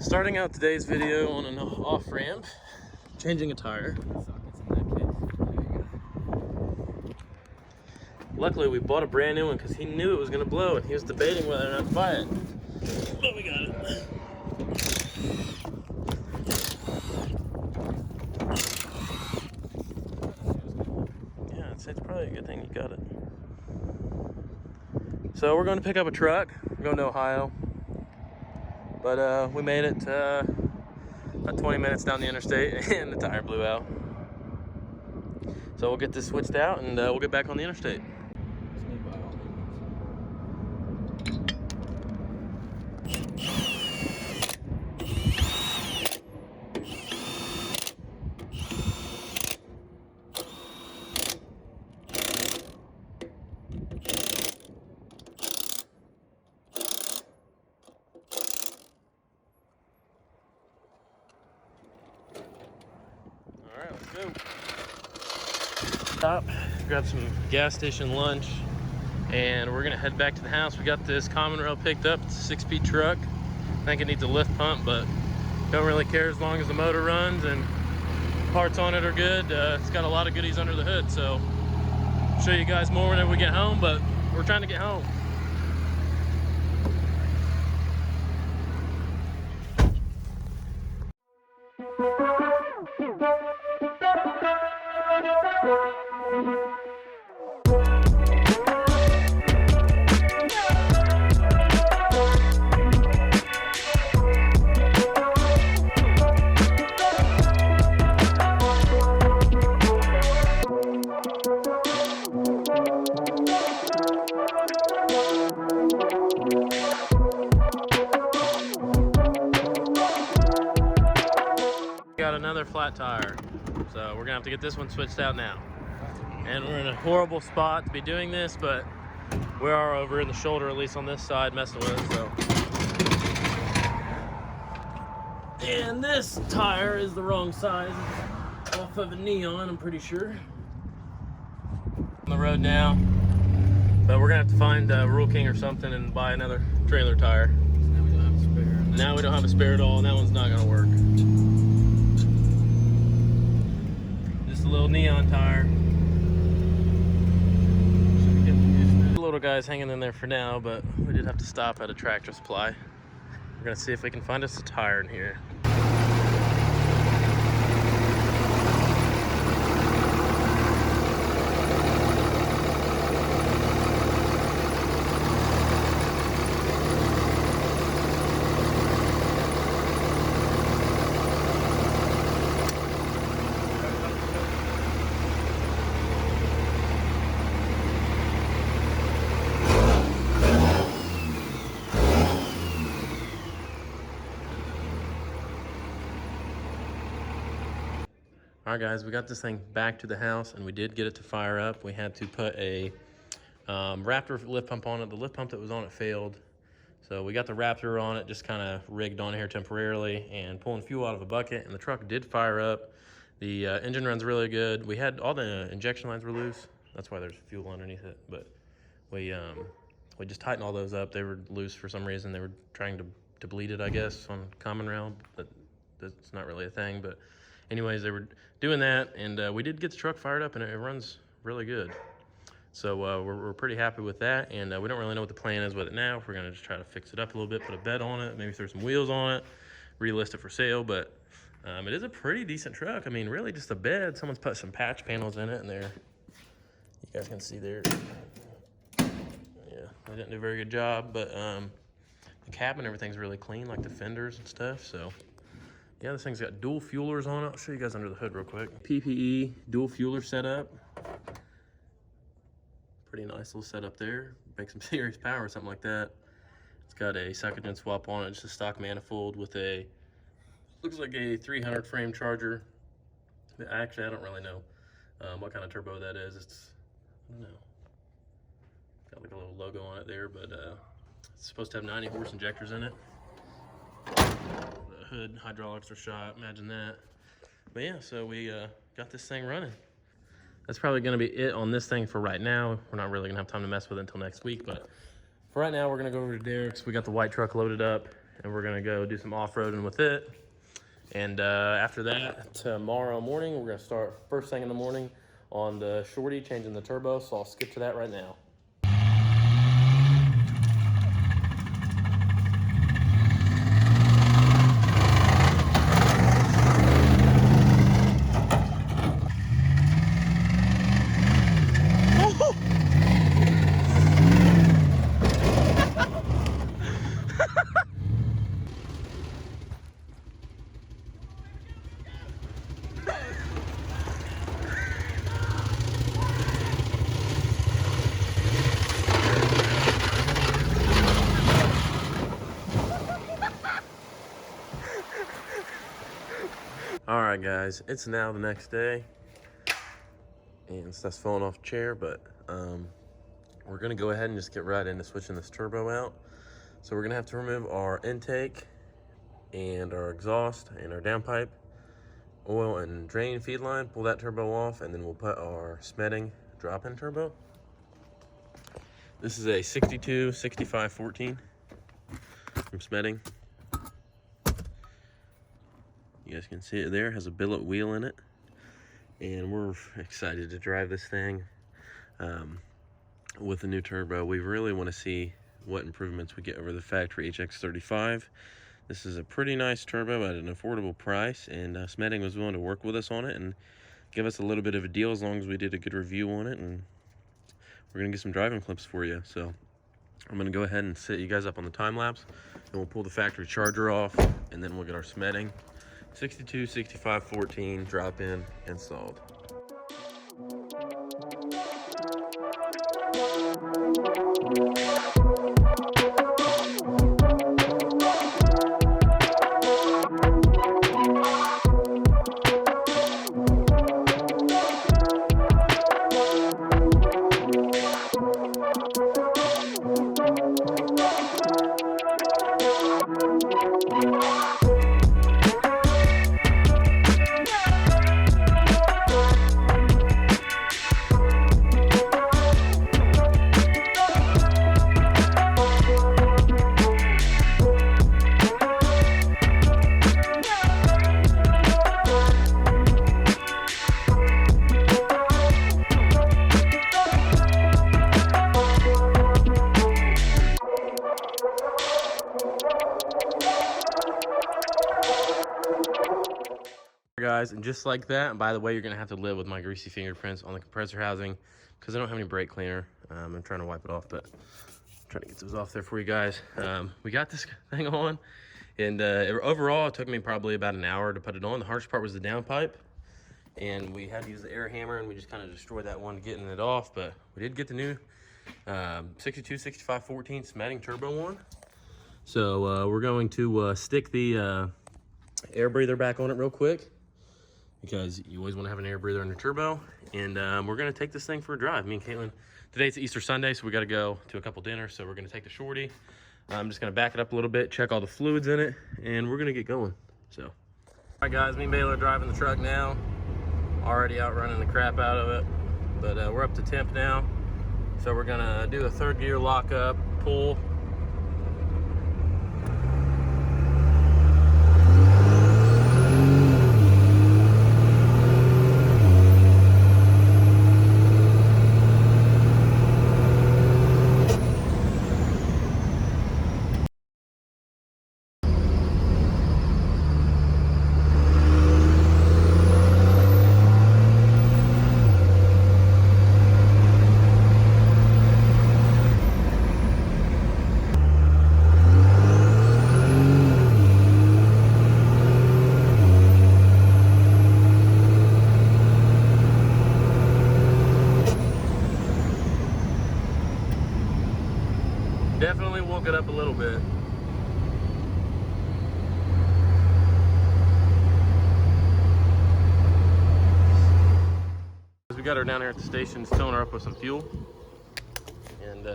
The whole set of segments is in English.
Starting out today's video on an off-ramp, changing a tire. Luckily, we bought a brand new one because he knew it was going to blow and he was debating whether or not to buy it. But we got it. Yeah, it's probably a good thing you got it. So we're going to pick up a truck. We're going to Ohio. But we made it about 20 minutes down the interstate and the tire blew out. So we'll get this switched out and we'll get back on the interstate. All right, let's go. Stop, grab some gas station lunch, and we're gonna head back to the house. We got this common rail picked up. It's a 6-speed truck. I think it needs a lift pump, but don't really care as long as the motor runs and parts on it are good. It's got a lot of goodies under the hood, so I'll show you guys more whenever we get home, but we're trying to get home. Got another flat tire, so we're gonna have to get this one switched out now. And we're in a horrible spot to be doing this, but we are over in the shoulder, at least on this side, messing with it. So, and this tire is the wrong size, off of a Neon, I'm pretty sure. On the road now, but we're gonna have to find Rule King or something and buy another trailer tire. Now we don't have a spare. Now we don't have a spare at all, and that one's not gonna work. Just a little Neon tire. The little guy's hanging in there for now, but we did have to stop at a Tractor Supply. We're gonna see if we can find us a tire in here. All right, guys, we got this thing back to the house and we did get it to fire up. We had to put a Raptor lift pump on it. The lift pump that was on it failed. So we got the Raptor on it, just kind of rigged on here temporarily and pulling fuel out of a bucket, and the truck did fire up. The engine runs really good. We had all the injection lines were loose. That's why there's fuel underneath it. But we just tightened all those up. They were loose for some reason. They were trying to bleed it, I guess, on common rail, but that's not really a thing. But anyways, they were doing that, and we did get the truck fired up, and it runs really good. So we're pretty happy with that, and we don't really know what the plan is with it now. If we're gonna just try to fix it up a little bit, put a bed on it, maybe throw some wheels on it, relist it for sale. But it is a pretty decent truck. I mean, really just a bed. Someone's put some patch panels in it, and there, you guys can see there. Yeah, they didn't do a very good job, but the cabin and everything's really clean, like the fenders and stuff. So yeah, this thing's got dual fuelers on it. I'll show you guys under the hood real quick. PPE dual fueler setup. Pretty nice little setup there. Make some serious power or something like that. It's got a second gen swap on it, just a stock manifold with a, looks like a 300 frame charger. Actually, I don't really know what kind of turbo that is. I don't know. Got like a little logo on it there, but It's supposed to have 90 horse injectors in it. The hood hydraulics are shot, imagine that. But yeah, so we got this thing running. That's probably gonna be it on this thing for right now. We're not really gonna have time to mess with it until next week, but for right now, we're gonna go over to Derek's. We got the white truck loaded up, and we're gonna go do some off-roading with it. And after that, tomorrow morning, we're gonna start first thing in the morning on the shorty, changing the turbo, so I'll skip to that right now. All right, guys, it's now the next day, and stuff's falling off the chair, but we're gonna go ahead and just get right into switching this turbo out. So we're gonna have to remove our intake and our exhaust and our downpipe, oil and drain feed line, pull that turbo off, and then we'll put our smeding drop-in turbo. This is a 62-65-14 from Smeding. You guys can see it there, it has a billet wheel in it. And we're excited to drive this thing with the new turbo. We really want to see what improvements we get over the factory HX35. This is a pretty nice turbo at an affordable price, and Smeding was willing to work with us on it and give us a little bit of a deal as long as we did a good review on it. And we're gonna get some driving clips for you. So I'm gonna go ahead and set you guys up on the time lapse, and we'll pull the factory charger off, and then we'll get our Smeding 62-65-14 drop-in installed. Guys, and just like that, and by the way, you're gonna have to live with my greasy fingerprints on the compressor housing because I don't have any brake cleaner. I'm trying to wipe it off, but I'm trying to get those off there for you guys. We got this thing on, and overall it took me probably about an hour to put it on. The hardest part was the downpipe, and we had to use the air hammer, and we just kind of destroyed that one getting it off, but we did get the new 62-65-14 Smeding turbo on. So we're going to stick the air breather back on it real quick, because you always want to have an air breather in your turbo. And we're going to take this thing for a drive. Me and Caitlin, today's Easter Sunday, so we got to go to a couple dinners. So we're going to take the shorty. I'm just going to back it up a little bit, check all the fluids in it, and we're going to get going. So, all right, guys, me and Baylor are driving the truck now. Already outrunning the crap out of it, but we're up to temp now. So we're going to do a third gear lockup, pull. Definitely woke it up a little bit. We got her down here at the station, filling her up with some fuel. And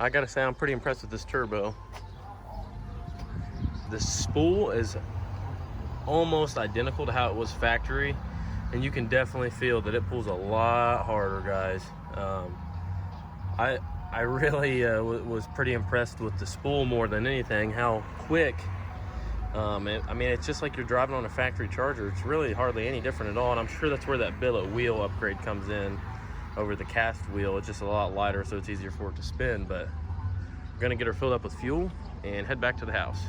I gotta say, I'm pretty impressed with this turbo. The spool is almost identical to how it was factory, and you can definitely feel that it pulls a lot harder, guys. I really was pretty impressed with the spool more than anything, how quick. I mean, it's just like you're driving on a factory charger. It's really hardly any different at all, and I'm sure that's where that billet wheel upgrade comes in over the cast wheel. It's just a lot lighter, so it's easier for it to spin. But we're gonna get her filled up with fuel and head back to the house.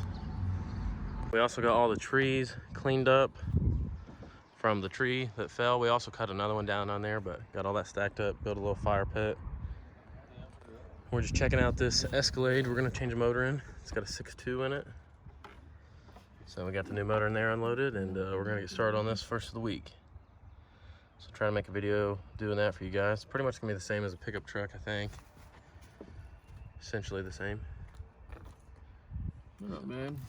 We also got all the trees cleaned up from the tree that fell. We also cut another one down on there, but got all that stacked up, built a little fire pit. We're just checking out this Escalade. We're gonna change the motor in. It's got a 6.2 in it. So we got the new motor in there unloaded, and we're gonna get started on this first of the week. So trying to make a video doing that for you guys. Pretty much gonna be the same as a pickup truck, I think. Essentially the same. Oh, man.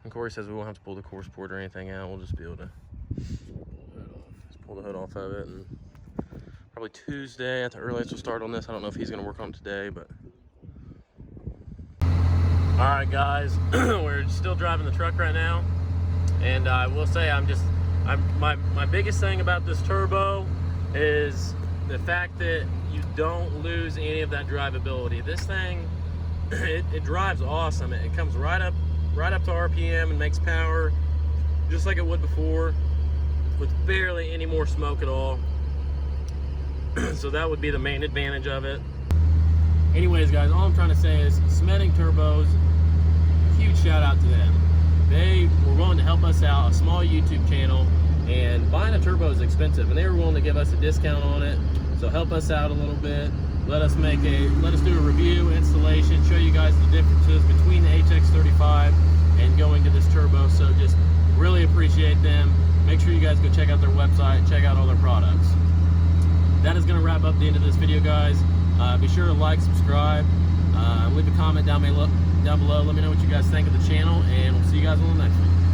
And Corey says we won't have to pull the core support or anything out. We'll just be able to just pull the hood off of it, and probably Tuesday at the earliest we'll start on this. I don't know if he's gonna work on it today, but. All right, guys, we're still driving the truck right now, and I will say my biggest thing about this turbo is the fact that you don't lose any of that drivability. This thing, it drives awesome. It comes right up to RPM and makes power just like it would before, with barely any more smoke at all. So that would be the main advantage of it. Anyways, guys, all I'm trying to say is Smeding Turbos, huge shout out to them. They were willing to help us out, a small YouTube channel, and buying a turbo is expensive, and they were willing to give us a discount on it. So help us out a little bit. Let us do a review, installation, show you guys the differences between the HX35 and going to this turbo. So just really appreciate them. Make sure you guys go check out their website, check out all their products. That is going to wrap up the end of this video, guys. Be sure to like, subscribe, leave a comment down below. Let me know what you guys think of the channel, and we'll see you guys on the next one.